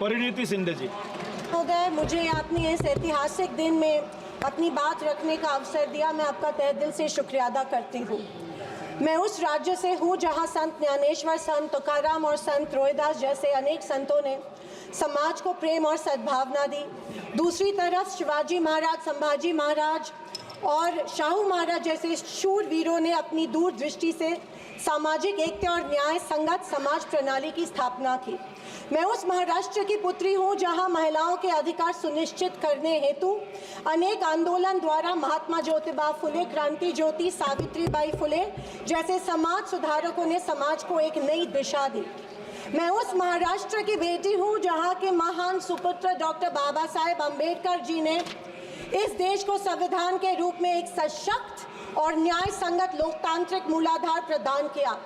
परिणीति शिंदे जी। महोदय, मुझे आपने इस ऐतिहासिक दिन में अपनी बात रखने का अवसर दिया, मैं आपका तहे दिल से शुक्रिया अदा करती हूँ। मैं उस राज्य से हूँ जहाँ संत ज्ञानेश्वर, संत तुकाराम और संत रोहिदास जैसे अनेक संतों ने समाज को प्रेम और सद्भावना दी। दूसरी तरफ शिवाजी महाराज, संभाजी महाराज और शाहू महाराज जैसे शूरवीरों ने अपनी दूरदृष्टि से सामाजिक एकता और न्याय संगत समाज प्रणाली की स्थापना की। मैं उस महाराष्ट्र की पुत्री हूँ जहाँ महिलाओं के अधिकार सुनिश्चित करने हेतु अनेक आंदोलन द्वारा महात्मा ज्योतिबा फुले, क्रांति ज्योति सावित्रीबाई फुले जैसे समाज सुधारकों ने समाज को एक नई दिशा दी। मैं उस महाराष्ट्र की बेटी हूँ जहाँ के महान सुपुत्र डॉक्टर बाबा साहेब अम्बेडकर जी ने इस देश को संविधान के रूप में एक सशक्त और न्याय संगत लोकतांत्रिक मूलाधार प्रदान किया।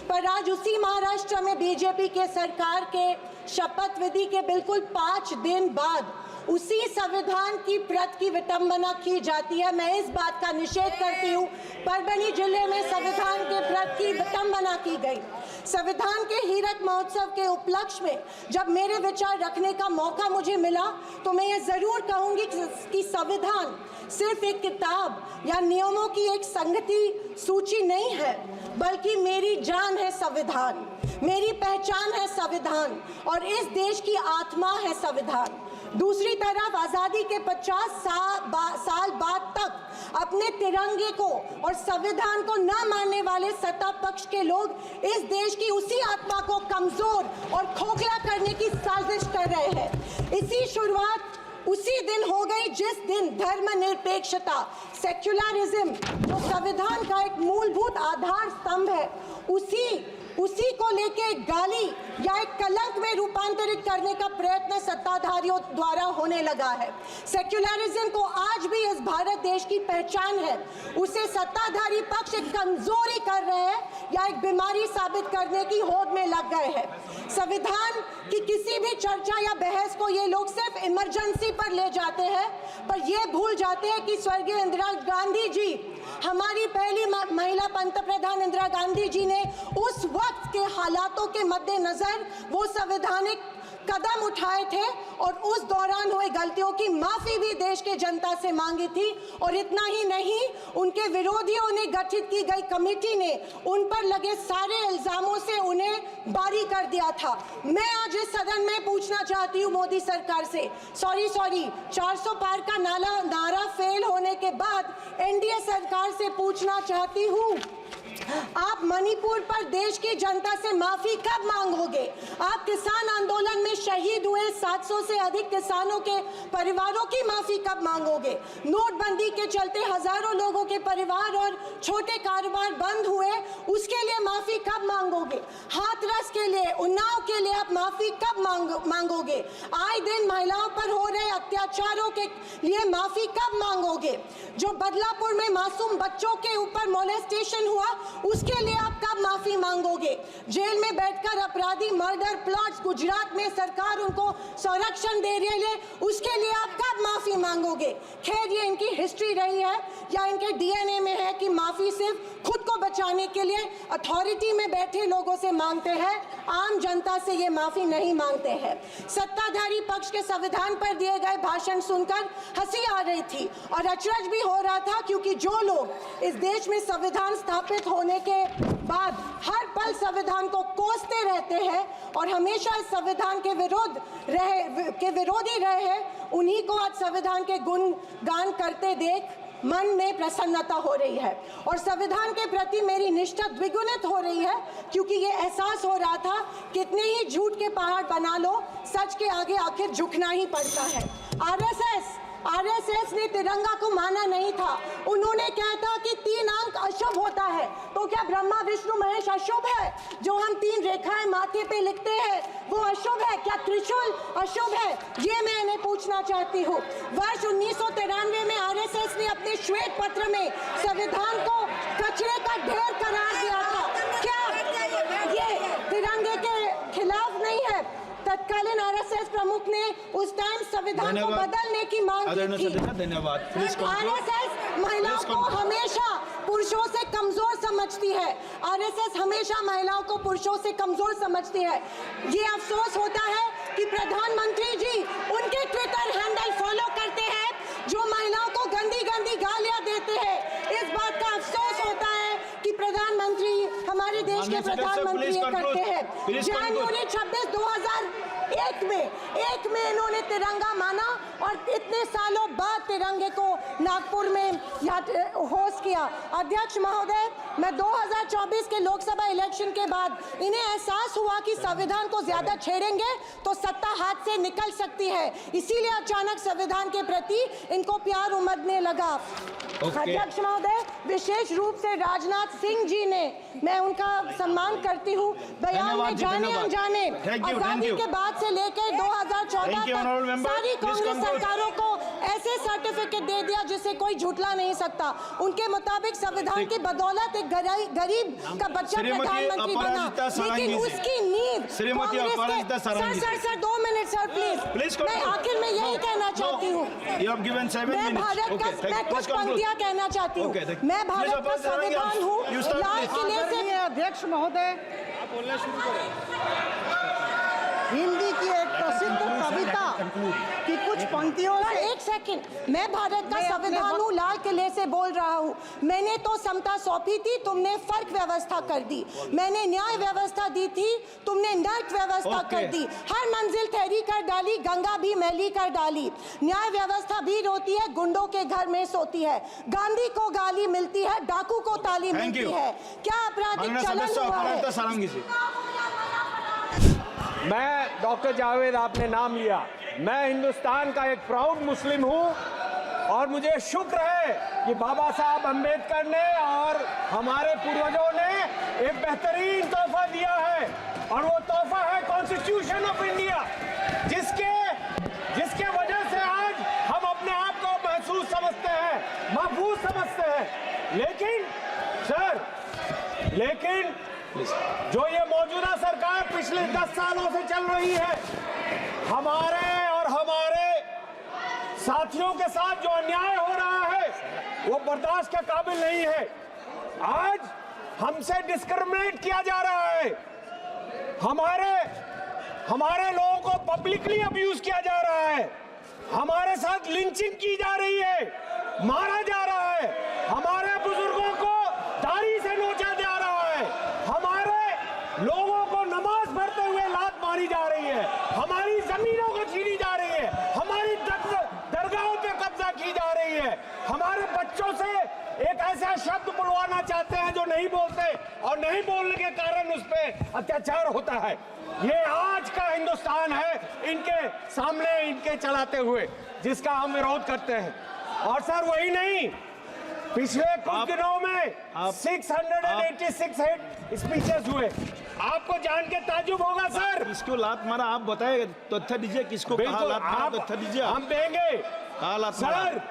पर आज उसी महाराष्ट्र में बीजेपी के सरकार के शपथ विधि के बिल्कुल 5 दिन बाद उसी संविधान की प्रत की विटंबना की जाती है। मैं इस बात का निषेध करती हूँ। परभणी जिले में संविधान के प्रत की विटंबना की गई। संविधान के हीरक महोत्सव के उपलक्ष्य में जब मेरे विचार रखने का मौका मुझे मिला तो मैं ये जरूर कहूँगी कि संविधान सिर्फ एक किताब या नियमों की एक संगति सूची नहीं है, बल्कि मेरी जान है संविधान, मेरी पहचान है संविधान और इस देश की आत्मा है संविधान। दूसरी तरफ आज़ादी के 50 साल बाद तक अपने तिरंगे को और संविधान को न मानने वाले सत्ता पक्ष के लोग इस देश की उसी आत्मा को कमजोर और खोखला करने की साजिश कर रहे हैं। इसी शुरुआत उसी दिन हो गई जिस दिन धर्मनिरपेक्षता, सेक्युलरिज्म जो संविधान का एक मूलभूत आधार स्तंभ है, उसी को लेके एक गाली या एक कलंक में रूपांतरित करने का प्रयत्न सत्ताधारियों द्वारा होने लगा है। सेक्युलरिज्म को आज भी इस भारत देश की पहचान है, उसे सत्ताधारी पक्ष एक कमजोरी कर रहे हैं या एक बीमारी साबित करने की होड़ में लग गए हैं। संविधान की किसी भी चर्चा या बहस को ये लोग सिर्फ इमरजेंसी पर ले जाते हैं, पर ये भूल जाते हैं कि स्वर्गीय इंदिरा गांधी जी, हमारी पहली महिला पंतप्रधान इंदिरा गांधी जी ने उस वक्त के हालातों के मद्देनजर वो संवैधानिक कदम उठाए थे और उस दौरान हुए गलतियों की माफी भी देश के जनता से मांगी थी। और इतना ही नहीं, उनके विरोधियों ने गठित की गई कमेटी ने उन पर लगे सारे इल्जामों से उन्हें बारी कर दिया था। मैं आज इस सदन में पूछना चाहती हूँ मोदी सरकार से, सॉरी 400 पार का नारा फेल होने के बाद एनडीए सरकार से पूछना चाहती हूँ, आप मणिपुर पर देश की जनता से माफी कब मांगोगे? आप किसान आंदोलन में शहीद हुए 700 से अधिक किसानों के परिवारों की माफी कब मांगोगे? नोटबंदी के चलते हजारों लोगों के परिवार और छोटे कारोबार बंद हुए, उसके लिए माफी कब मांगोगे? हाथरस के लिए, उन्नाव के लिए आप माफी कब मांगोगे? आए दिन महिलाओं पर हो रहे अत्याचारों के लिए माफी कब मांगोगे? जो बदलापुर में मासूम बच्चों के ऊपर मोलेस्टेशन हुआ, उसके लिए आप कब माफी मांगोगे? जेल में बैठकर अपराधी मर्डर प्लॉट्स गुजरात में सरकार उनको संरक्षण दे रही है, उसके लिए आप कब माफी मांगोगे? खैर, ये इनकी हिस्ट्री रही है या इनके डीएनए में है कि माफी सिर्फ खुद को बचाने के लिए अथॉरिटी में बैठे लोगों से मांगते हैं, आम जनता से ये माफी नहीं मांगते हैं। सत्ताधारी पक्ष के संविधान पर दिए गए भाषण सुनकर हंसी आ रही थी और अचरज भी हो रहा था, क्योंकि जो लोग इस देश में संविधान स्थापित होने के बाद हर पल संविधान को कोसते रहते हैं और हमेशा इस संविधान के विरोधी रहे हैं, उन्हीं को आज संविधान के गुणगान करते देख मन में प्रसन्नता हो रही है और संविधान के प्रति मेरी निष्ठा द्विगुणित हो रही है, क्योंकि ये एहसास हो रहा था कितने ही झूठ के पहाड़ बना लो, सच के आगे आखिर झुकना ही पड़ता है। आरएसएस ने तिरंगा को माना नहीं था। उन्होंने कहा था कि 3 अंक अशुभ होता है, तो क्या ब्रह्मा विष्णु महेश अशुभ है? जो हम 3 रेखाएं माथे पे लिखते हैं वो अशुभ है? क्या त्रिशूल अशुभ है? ये मैं इन्हें पूछना चाहती हूँ। वर्ष 1993 में आरएसएस ने अपने श्वेत पत्र में संविधान को कचरे का ढेर करार दिया था। क्या ये तिरंगे के खिलाफ नहीं है? तत्कालीन आरएसएस प्रमुख ने उस टाइम संविधान को बदलने की मांग की थी। धन्यवाद। आरएसएस महिलाओं को हमेशा पुरुषों से कमजोर समझती है। आरएसएस हमेशा महिलाओं को पुरुषों से कमजोर समझती है। ये अफसोस होता है कि प्रधानमंत्री जी उनके ट्विटर हैंडल फॉलो करते हैं जो महिलाओं को गंदी गंदी गालियां देते हैं। इस बात का अफसोस होता है कि प्रधानमंत्री, हमारे देश के प्रधानमंत्री ये करते हैं। जनवरी 26, 2001 में इन्होंने तिरंगा माना और इतने सालों बाद तिरंगे को नागपुर में होस्ट किया। अध्यक्ष महोदय, मैं 2024 के लोकसभा इलेक्शन के बाद इन्हें एहसास हुआ कि संविधान को ज्यादा छेड़ेंगे तो सत्ता हाथ से निकल सकती है, इसीलिए अचानक संविधान के प्रति इनको प्यार उमड़ने लगा। अध्यक्ष महोदय, विशेष रूप से राजनाथ सिंह जी ने, मैं उनका सम्मान करती हूँ, बयान में जाने अनजाने आजादी के बाद से लेकर 2014 तक सारी कांग्रेस सरकारों को ऐसे सर्टिफिकेट दे दिया जिसे कोई झुठला नहीं सकता। उनके मुताबिक संविधान की बदौलत एक गरीब का बच्चा प्रधानमंत्री बना, लेकिन उसकी नींव सर 2 मिनट सर प्लीज। मैं आखिर में यही कहना चाहती हूँ, मैं भारत का, मैं कुछ पंक्तियां कहना चाहती हूँ। मैं भारत का संविधान हूँ, लाल किले से। अध्यक्ष महोदय, बोलना शुरू करें। हिंदी की एक प्रसिद्ध कविता की कुछ पंक्तियों से। एक सेकंड, मैं भारत का संविधान हूँ, लाल किले से बोल रहा हूँ। मैंने तो समता सौंपी थी, तुमने फर्क व्यवस्था कर दी। मैंने न्याय व्यवस्था दी थी, तुमने नर्क व्यवस्था कर दी। हर मंजिल ठहरी कर डाली, गंगा भी मैली कर डाली। न्याय व्यवस्था भी रोती है, गुंडों के घर में सोती है। गांधी को गाली मिलती है, डाकू को ताली मिलती है। क्या आपराधिक चलन हुआ है? मैं डॉक्टर जावेद, आपने नाम लिया, मैं हिंदुस्तान का एक प्राउड मुस्लिम हूं और मुझे शुक्र है कि बाबा साहब अम्बेडकर ने और हमारे पूर्वजों ने एक बेहतरीन तोहफा दिया है और वो तोहफा है कॉन्स्टिट्यूशन ऑफ इंडिया, जिसके वजह से आज हम अपने आप को महसूस समझते हैं, महफूज समझते हैं। लेकिन जो ये मौजूदा सरकार पिछले 10 सालों से चल रही है, हमारे और हमारे साथियों के साथ जो अन्याय हो रहा है वो बर्दाश्त के काबिल नहीं है। आज हमसे डिस्क्रिमिनेट किया जा रहा है, हमारे लोगों को पब्लिकली अब्यूज किया जा रहा है, हमारे साथ लिंचिंग की जा रही है, मारा जा रहा है, हमारे बुजुर्गों को दाढ़ी से नोचा जा रहा है, हमारे लोगों को नमाज पढ़ते हुए लात मारी जा रही है, हमारी जमीनों को छीनी जा रही है, हमारी दरगाहों पे कब्जा की जा रही है, हमारे बच्चों से एक ऐसा शब्द बुलवाना चाहते हैं जो नहीं बोलते और नहीं बोलने के कारण उस पर अत्याचार होता है। ये आज का हिंदुस्तान है इनके सामने, इनके चलाते हुए, जिसका हम विरोध करते हैं। और सर वही नहीं, पिछले कुछ दिनों में 686 स्पीचेस हुए। आपको जान के ताजुब होगा सर। किसको लात मारा आप बताए, तथ्य दीजिए, किसको कहा लात मारा, तथ्य दीजिए। हम देंगे सर।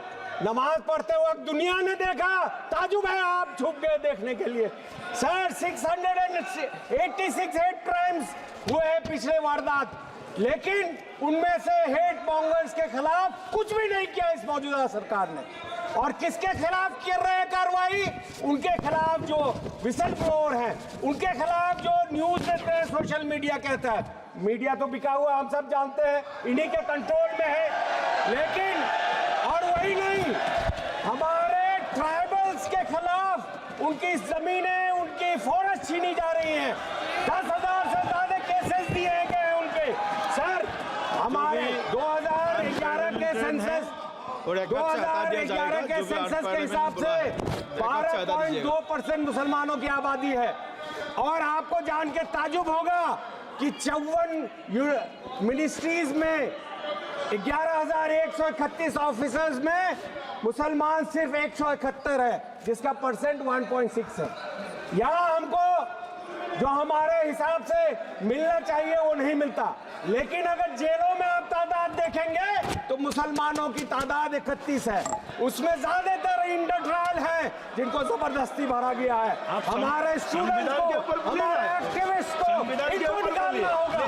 नमाज पढ़ते वक्त दुनिया ने देखा, ताजुब है आप छुप गए देखने के लिए। सर 686 हेट क्राइम्स हुए हैं पिछले वारदात, लेकिन उनमें से हेट मॉन्गर्स के खिलाफ कुछ भी नहीं किया इस मौजूदा सरकार ने। और किसके खिलाफ कर रहे हैं कार्रवाई? उनके खिलाफ जो विसल ब्लोअर हैं, उनके खिलाफ जो न्यूज देते हैं, सोशल मीडिया कहता है। मीडिया तो बिका हुआ हम सब जानते हैं, इन्हीं के कंट्रोल में है। लेकिन और वही नहीं, हमारे ट्राइबल्स के खिलाफ उनकी जमीनें, उनकी फॉरेस्ट छीनी जा रही हैं। 10,000 से ज्यादा केसेस दिए गए हैं उनके। सर हमारे 2011 के सेंसस 2011 के सेंसस के हिसाब से 12.2% मुसलमानों की आबादी है। और आपको जान के ताजुब होगा कि 54 मिनिस्ट्रीज में 11,131 ऑफिसर्स में मुसलमान सिर्फ 171 है, जिसका परसेंट 1.6 है। यहाँ हमको जो हमारे हिसाब से मिलना चाहिए वो नहीं मिलता। लेकिन अगर जेलों में आप तादाद देखेंगे तो मुसलमानों की तादाद 31 है, उसमें ज्यादातर इंडर ट्रायल है जिनको जबरदस्ती भरा गया है। हमारे स्टूडेंट्स को, हमारे एक्टिविस्ट को इनको निकालना होगा।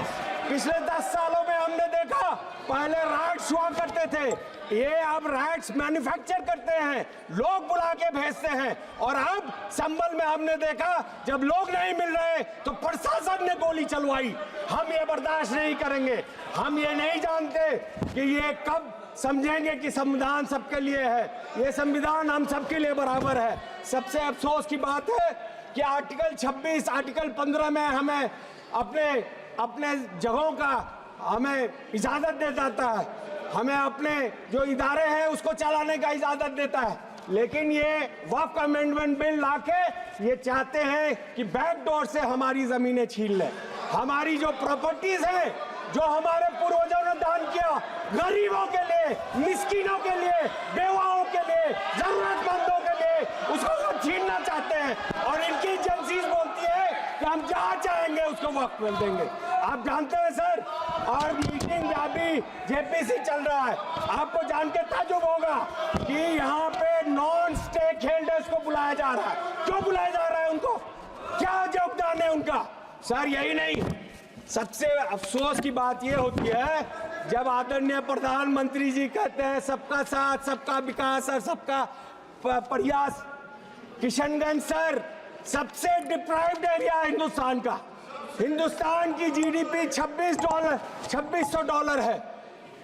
पिछले 10 सालों में हमने देखा, पहले राइट्स हुआ करते थे, ये अब राइट्स मैन्युफैक्चर करते हैं, लोग बुला के भेजते हैं। और अब संभल में हमने देखा, जब लोग नहीं मिल रहे तो प्रशासन ने गोली चलवाई। हम ये बर्दाश्त नहीं करेंगे। हम ये नहीं जानते कि ये कब समझेंगे कि संविधान सबके लिए है। ये संविधान हम सबके लिए बराबर है। सबसे अफसोस की बात है कि आर्टिकल 26, आर्टिकल 15 में हमें अपने जगहों का हमें इजाज़त दे देता है, हमें अपने जो इदारे हैं उसको चलाने का इजाज़त देता है, लेकिन ये वक्फ अमेंडमेंट बिल लाके ये चाहते हैं कि बैकडोर से हमारी ज़मीनें छीन लें। हमारी जो प्रॉपर्टीज़ हैं, जो हमारे पूर्वजों ने दान किया, गरीबों के लिए, मिस्किनों के लिए, बेवाओं के लिए, जरूरतमंदों के लिए, उसको हम छीनना चाहते हैं। और इनकी एजेंसीज बोलती है कि हम जहाँ चाहेंगे उसको वक्त मिल देंगे। आप जानते हैं सर, और मीटिंग में अभी जेपीसी चल रहा है, आपको जान के ताज्जुब होगा कि यहाँ पे नॉन स्टेक होल्डर्स को बुलाया जा रहा है। क्यों बुलाया जा रहा है उनको? क्या योगदान है उनका? सर यही नहीं, सबसे अफसोस की बात यह होती है जब आदरणीय प्रधानमंत्री जी कहते हैं सबका साथ, सबका विकास और सबका प्रयास। किशनगंज सर सबसे डिप्राइव्ड एरिया है हिंदुस्तान का। हिंदुस्तान की जीडीपी $2600 है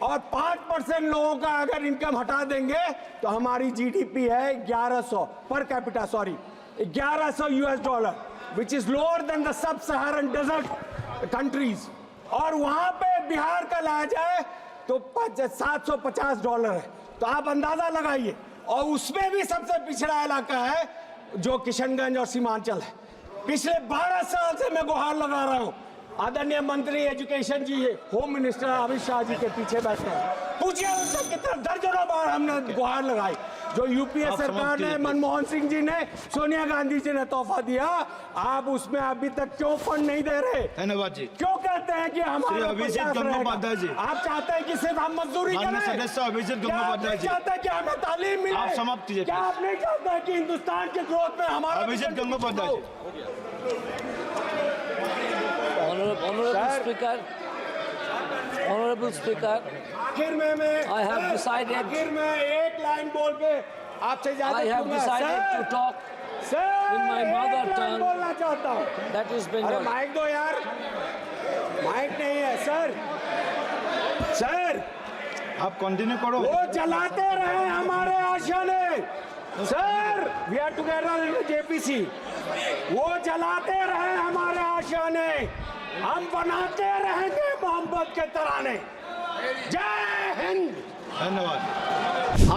और 5% लोगों का अगर इनकम हटा देंगे तो हमारी जीडीपी है 1100 per capita, sorry $1100, which is lower than the sub Saharan desert countries. और वहां पे बिहार का लाया जाए तो $750 है। तो आप अंदाजा लगाइए, और उसमें भी सबसे पिछड़ा इलाका है जो किशनगंज और सीमांचल है। पिछले 12 साल से मैं गुहार लगा रहा हूं। आदरणीय मंत्री एजुकेशन जी, होम मिनिस्टर अमित शाह जी के पीछे बैठे हैं, पूछिए उनसे कितना दर्जनों बार हमने गुहार लगाई। जो यूपीए सरकार ने, मनमोहन सिंह जी ने, सोनिया गांधी जी ने तोहफा दिया, आप उसमें अभी तक क्यों फंड नहीं दे रहे? धन्यवाद जी। क्यों कहते हैं कि हमारे अभिजीत गंगोपाध्याय जी, आप चाहते हैं कि सिर्फ हम मजदूरी करें? सदस्य अभिजीत गंगोपाध्याय जी, चाहते हैं कि हमें तालीम मिले? आप समाप्त कीजिए। क्या आप नहीं चाहते हैं कि हिंदुस्तान के ग्रोथ में हमारा? अभिजीत गंगोपाध्याय जी। Honorable Speaker, आखिर में मैं I have decided. आखिर में एक लाइन बोल के आपसे I have decided to talk in my mother tongue. बोलना चाहता हूँ। That is अरे Bengali. माइक दो यार, माइक नहीं है सर। सर आप कंटिन्यू करो। वो चलाते रहे हमारे आशियाने। Sir we are together in JPC. वो चलाते रहे हमारे आशियाने, हम बनाते रहेंगे मोहब्बत के तराने। जय हिंद। धन्यवाद।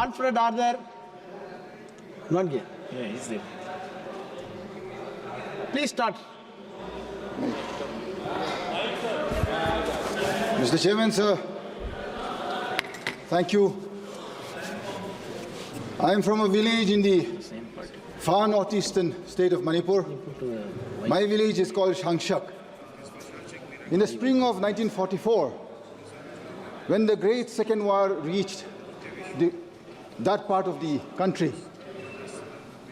Alfred Arthur, not here. Yeah, he's there. Please start. Mr. Chairman, sir, thank you. I am from a village in the far northeastern state of Manipur. My village is called Shangshak. In the spring of 1944, when the Great Second War reached that part of the country,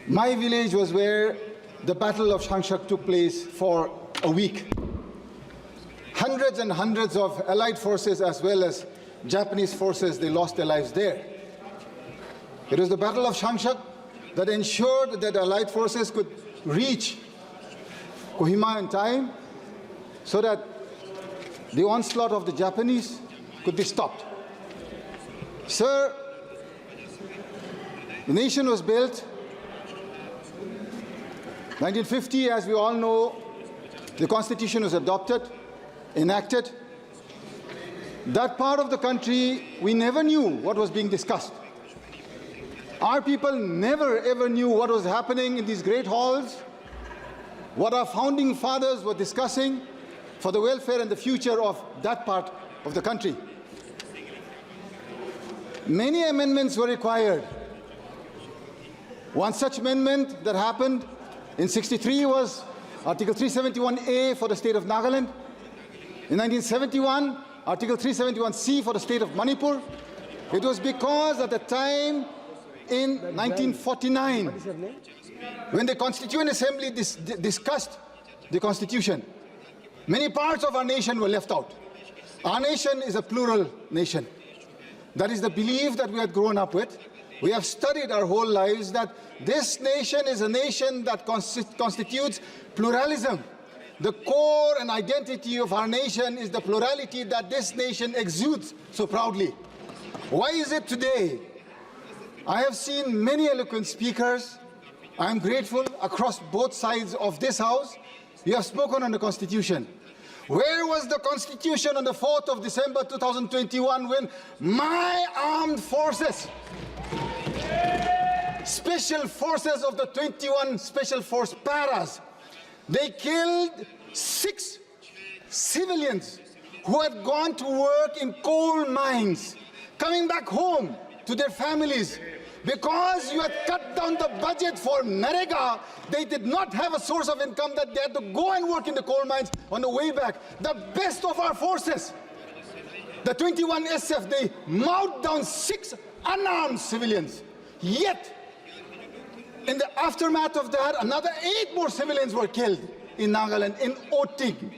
my village was where the Battle of Shangshak took place for a week. Hundreds and hundreds of Allied forces as well as Japanese forces, they lost their lives there. It was the Battle of Shangshak that ensured that Allied forces could reach Kohima in time so that the onslaught of the Japanese could be stopped. Sir, the nation was built 1950, as we all know, the Constitution was adopted, enacted. That part of the country, we never knew what was being discussed. Our people never ever knew what was happening in these great halls, what our founding fathers were discussing for the welfare and the future of that part of the country. Many amendments were required. One such amendment that happened in '63 was Article 371A for the state of Nagaland. In 1971, Article 371C for the state of Manipur. It was because at the time in 1949, when the Constituent Assembly discussed the Constitution, many parts of our nation were left out. Our nation is a plural nation. That is the belief that we had grown up with. We have studied our whole lives that this nation is a nation that constitutes pluralism. the core and identity of our nation is the plurality that this nation exudes so proudly. Why is it today? I have seen many eloquent speakers. I am grateful across both sides of this house. You have spoken on the Constitution. Where was the Constitution on the 4th of December 2021 when my armed forces, special forces of the 21 Special Force Paras, they killed 6 civilians who had gone to work in coal mines, coming back home to their families. Because you had cut down the budget for Narega, they did not have a source of income that they had to go and work in the coal mines on the way back. The best of our forces, the 21 SF, they mouthed down 6 unarmed civilians. Yet, in the aftermath of that, another 8 more civilians were killed in Nagaland, in Oting.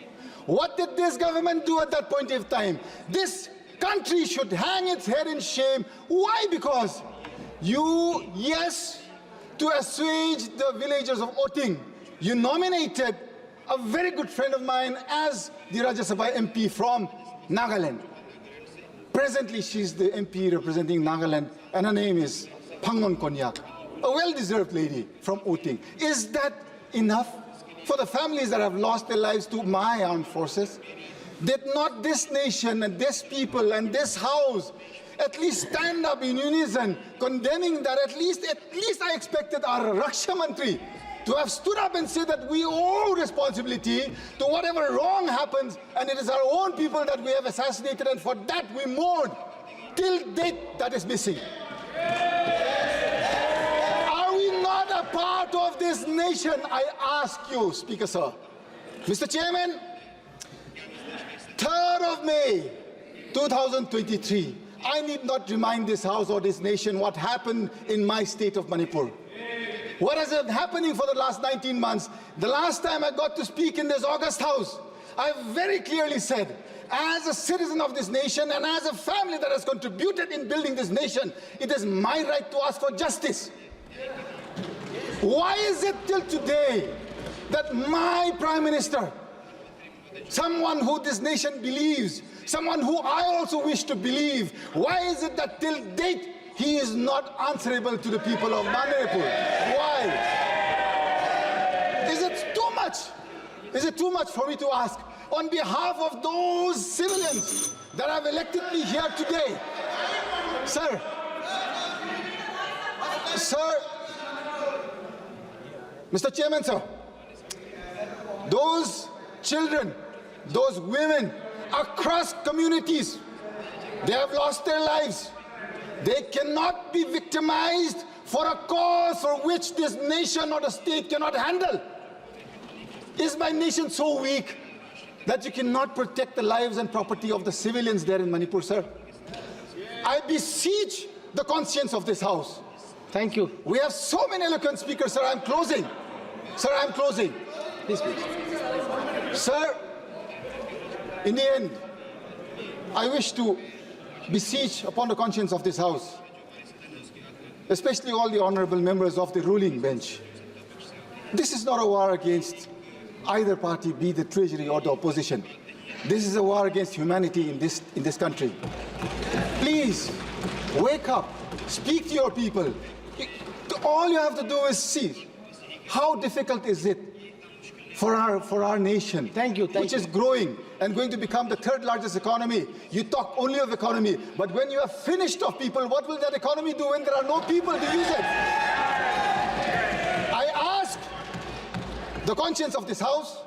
What did this government do at that point in time? This country should hang its head in shame. Why? Because you, yes, to assuage the villagers of Oting, you nominated a very good friend of mine as the Rajya Sabha MP from Nagaland. Presently, she's the MP representing Nagaland, and her name is Pangnon Konyak, a well-deserved lady from Oting. Is that enough for the families that have lost their lives to my armed forces? Did not this nation and this people and this house at least stand up in unison, condemning that? At least I expected our Raksha Mantri to have stood up and said that we owe responsibility to whatever wrong happens, and it is our own people that we have assassinated, and for that we mourn. Till date, that is missing. Are we not a part of this nation? I ask you, Speaker Sir. Mr. Chairman, 3rd of May, 2023, I need not remind this House or this nation what happened in my state of Manipur. What has been happening for the last 19 months? The last time I got to speak in this August House, I very clearly said, as a citizen of this nation and as a family that has contributed in building this nation, it is my right to ask for justice. Why is it till today that my Prime Minister, someone who this nation believes, someone who I also wish to believe, why is it that till date he is not answerable to the people of Manipur? Why? Is it too much? Is it too much for me to ask on behalf of those civilians that have elected me here today? Sir, Mr. Chairman, sir, those children, those women across communities, they have lost their lives. They cannot be victimized for a cause for which this nation or the state cannot handle. Is my nation so weak that you cannot protect the lives and property of the civilians there in Manipur, sir? I beseech the conscience of this House. Thank you. We have so many eloquent speakers, sir. I'm closing. Sir, I'm closing. Please, please. Sir, in the end, I wish to beseech upon the conscience of this House, especially all the honorable members of the ruling bench. This is not a war against either party, be the treasury or the opposition. This is a war against humanity in this country. Please, wake up, speak to your people. All you have to do is see how difficult is it for our nation, which is growing and going to become the 3rd largest economy. You talk only of economy, but when you are finished of people, what will that economy do when there are no people to use it? I ask the conscience of this House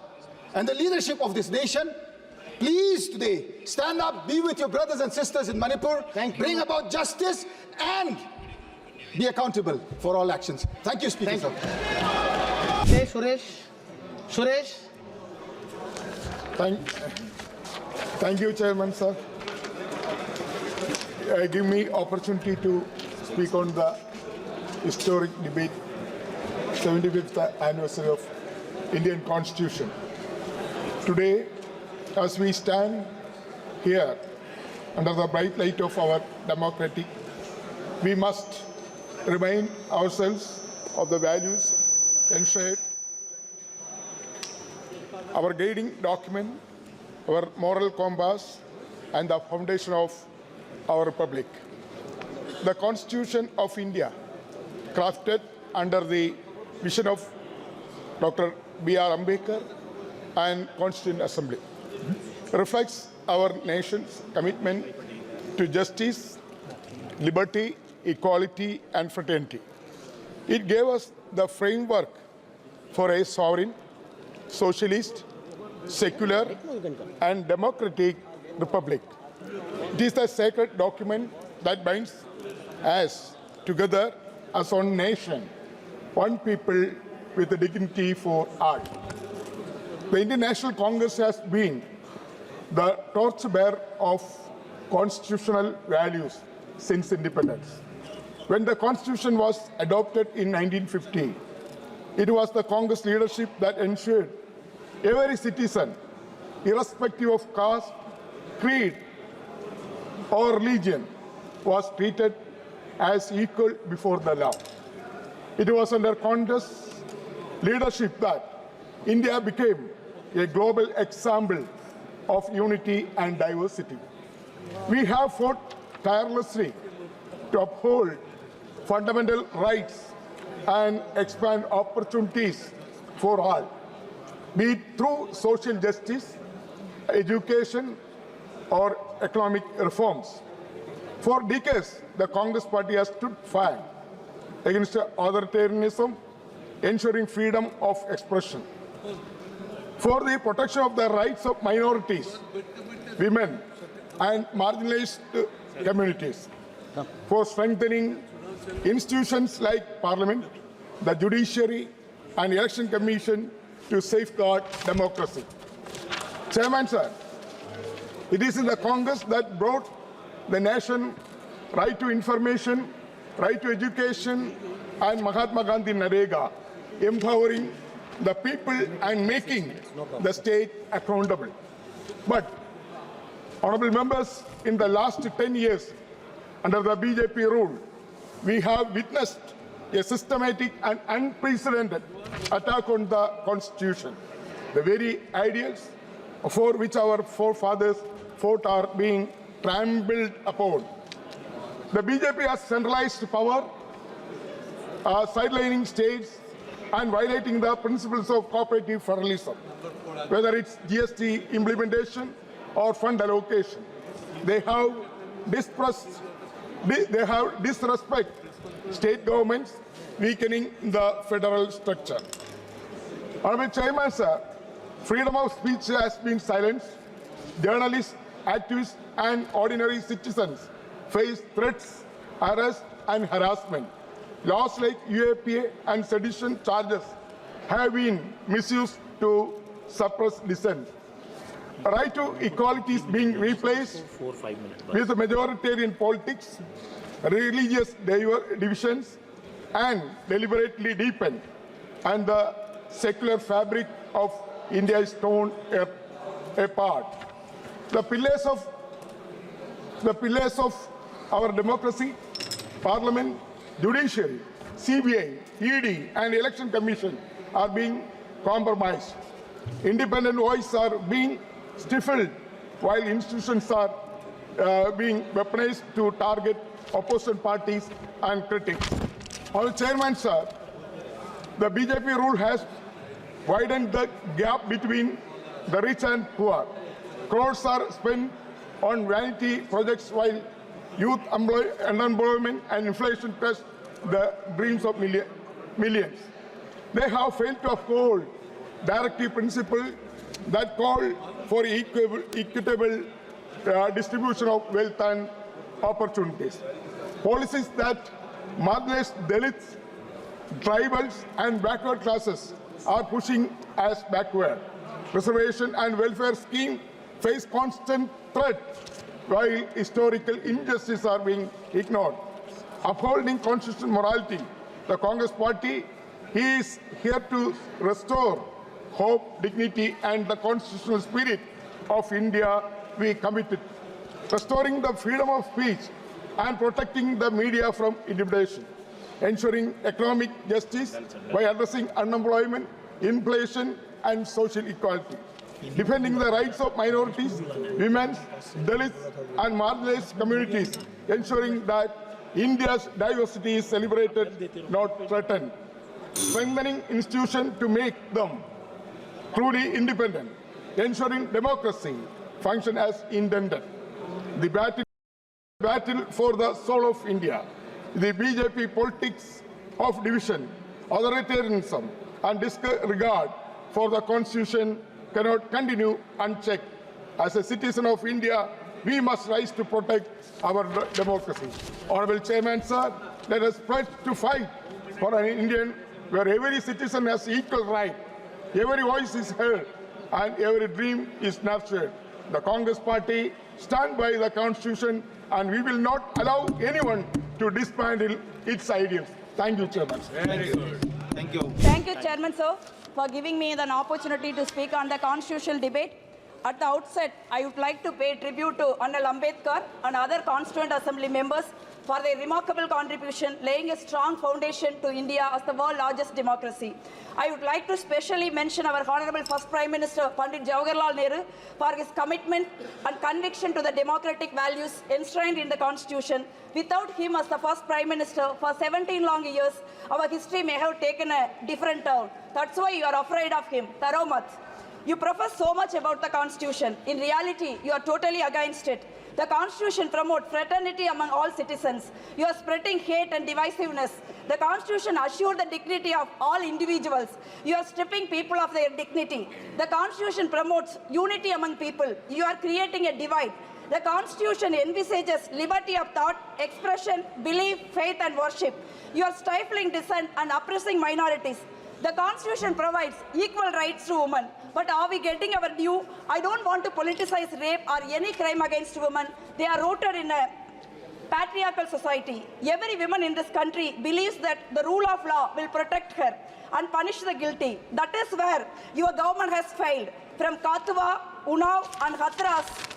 and the leadership of this nation, please today stand up, be with your brothers and sisters in Manipur, bring about justice and be accountable for all actions. Thank you, Speaker. Okay, Suresh. Thank you, Chairman, sir. Give me opportunity to speak on the historic debate, 75th anniversary of Indian Constitution. Today, as we stand here under the bright light of our democratic, we must remind ourselves of the values enshrined our guiding document, our moral compass, and the foundation of our republic. The Constitution of India, crafted under the vision of Dr. B.R. Ambedkar and Constituent Assembly, reflects our nation's commitment to justice, liberty, equality, and fraternity. It gave us the framework for a sovereign, socialist, secular, and democratic republic. It is the sacred document that binds us together as one nation, one people with a dignity for all. The Indian National Congress has been the torchbearer of constitutional values since independence. When the Constitution was adopted in 1950, it was the Congress leadership that ensured every citizen, irrespective of caste, creed, or religion, was treated as equal before the law. It was under Congress leadership that India became a global example of unity and diversity. We have fought tirelessly to uphold fundamental rights and expand opportunities for all, be it through social justice, education, or economic reforms. For decades, the Congress Party has stood firm against authoritarianism, ensuring freedom of expression. For the protection of the rights of minorities, women, and marginalized communities. For strengthening institutions like Parliament, the Judiciary, and Election Commission to safeguard democracy. Chairman, sir, it is in the Congress that brought the nation right to information, right to education, and Mahatma Gandhi Narega, empowering the people and making the state accountable. But, honorable members, in the last 10 years, under the BJP rule, we have witnessed a systematic and unprecedented attack on the Constitution. The very ideals for which our forefathers fought are being trampled upon. The BJP has centralized power, sidelining states, and violating the principles of cooperative federalism, whether it's GST implementation or fund allocation. They have disrespect state governments, weakening the federal structure. Honorable Chairman, sir, freedom of speech has been silenced. Journalists, activists, and ordinary citizens face threats, arrest, and harassment. Laws like UAPA and sedition charges have been misused to suppress dissent. The right to equality is being replaced with majoritarian politics, religious divisions, and deliberately deepened, and the secular fabric of India is torn apart. The pillars of our democracy, Parliament, Judiciary, CBI, ED, and Election Commission are being compromised. Independent voices are being stifled, while institutions are being weaponized to target opposition parties and critics. Honorable Chairman, sir, the BJP rule has widened the gap between the rich and poor. Crores are spent on vanity projects while youth unemployment and inflation crush the dreams of millions. They have failed to uphold directive principle that call for equitable distribution of wealth and opportunities. Policies that marginalize Dalits, tribals, and backward classes are pushing us backward. Reservation and welfare scheme face constant threat, while historical injustices are being ignored. Upholding constitutional morality, the Congress Party is here to restore hope, dignity, and the constitutional spirit of India we committed. Restoring the freedom of speech and protecting the media from intimidation. Ensuring economic justice by addressing unemployment, inflation, and social equality, defending the rights of minorities, women, Dalits, and marginalized communities, ensuring that India's diversity is celebrated, not threatened, strengthening institutions to make them truly independent, ensuring democracy function as intended. The battle for the soul of India, the BJP politics of division, authoritarianism, and disregard for the Constitution cannot continue unchecked. As a citizen of India, we must rise to protect our democracy. Honorable Chairman, sir, let us pledge to fight for an Indian where every citizen has equal right, every voice is heard, and every dream is nurtured. The Congress Party stands by the Constitution, and we will not allow anyone to dismantle its ideals. Thank you, Chairman. Very good. Thank you. Thank you, Chairman, sir, for giving me an opportunity to speak on the constitutional debate. At the outset, I would like to pay tribute to Honorable Ambedkar and other Constituent Assembly members for their remarkable contribution, laying a strong foundation to India as the world's largest democracy. I would like to specially mention our Honorable First Prime Minister, Pandit Jawaharlal Nehru, for his commitment and conviction to the democratic values enshrined in the Constitution. Without him as the first Prime Minister for 17 long years, our history may have taken a different turn. That's why you are afraid of him. Taromat. You profess so much about the Constitution. In reality, you are totally against it. The Constitution promotes fraternity among all citizens. You are spreading hate and divisiveness. The Constitution assures the dignity of all individuals. You are stripping people of their dignity. The Constitution promotes unity among people. You are creating a divide. The Constitution envisages liberty of thought, expression, belief, faith, and worship. You are stifling dissent and oppressing minorities. The Constitution provides equal rights to women. But are we getting our due? I don't want to politicize rape or any crime against women. They are rooted in a patriarchal society. Every woman in this country believes that the rule of law will protect her and punish the guilty. That is where your government has failed. From Kathuwa, Unnao, and Hathras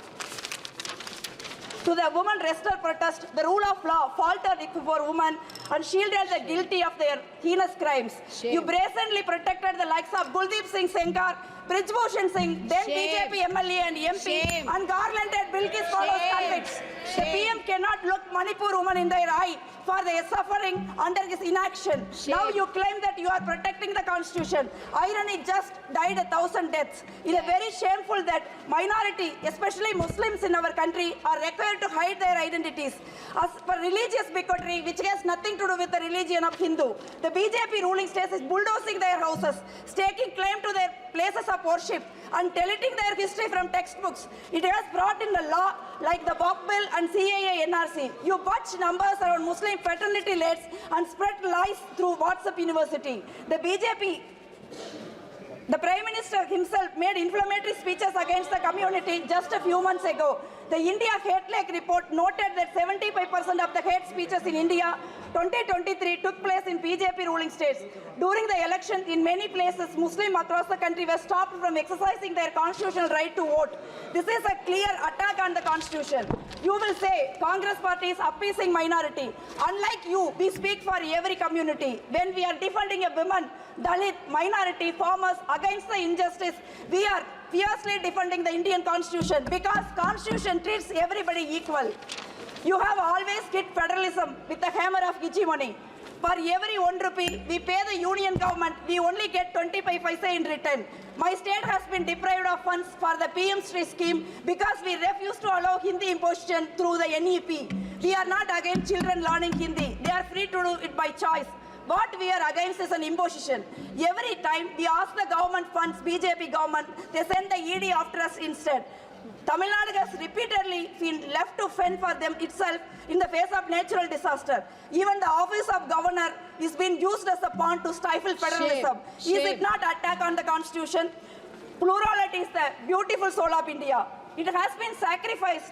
to the women wrestler protest, the rule of law faltered for women and shielded the guilty of their heinous crimes. Shame. You brazenly protected the likes of Guldeep Singh Sengar, Brijbhushan Singh, then Shame. BJP MLA and MP, Shame. and garlanded Bilkis follows convicts. The PM cannot look Manipur women in their eye for their suffering under his inaction. Now you claim that you are protecting the Constitution. Irony, just died 1,000 deaths. It is very shameful that minority, especially Muslims in our country, are required to hide their identities. As per religious bigotry, which has nothing to do with the religion of Hindu, the BJP ruling states is bulldozing their houses, staking claim to their places of worship, and deleting their history from textbooks. It has brought in the law like the Bok Bill and CAA NRC. You bunch numbers around Muslim fraternity lists and spread lies through WhatsApp University. The BJP, the Prime Minister himself made inflammatory speeches against the community just a few months ago. The India Hate Lake report noted that 75% of the hate speeches in India 2023 took place in BJP ruling states. During the election, in many places, Muslims across the country were stopped from exercising their constitutional right to vote. This is a clear attack on the Constitution. You will say Congress party is appeasing minority. Unlike you, we speak for every community. When we are defending a woman, Dalit, minority, farmers against the injustice, we are fiercely defending the Indian Constitution because Constitution treats everybody equal. You have always hit federalism with the hammer of hegemony. For every 1 rupee we pay the union government, we only get 25 paise in return. My state has been deprived of funds for the PM Shri scheme because we refuse to allow Hindi imposition through the NEP. We are not against children learning Hindi. They are free to do it by choice. What we are against is an imposition. Every time we ask the government funds, BJP government, they send the ED after us instead. Tamil Nadu has repeatedly been left to fend for them itself in the face of natural disaster. Even the office of governor is being used as a pawn to stifle federalism. Is it not attack on the Constitution? Plurality is the beautiful soul of India. It has been sacrificed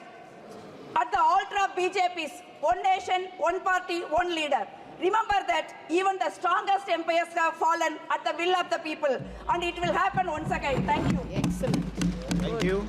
at the altar of BJP's one nation, one party, one leader. Remember that even the strongest empires have fallen at the will of the people, and it will happen once again. Thank you. Excellent. Thank you.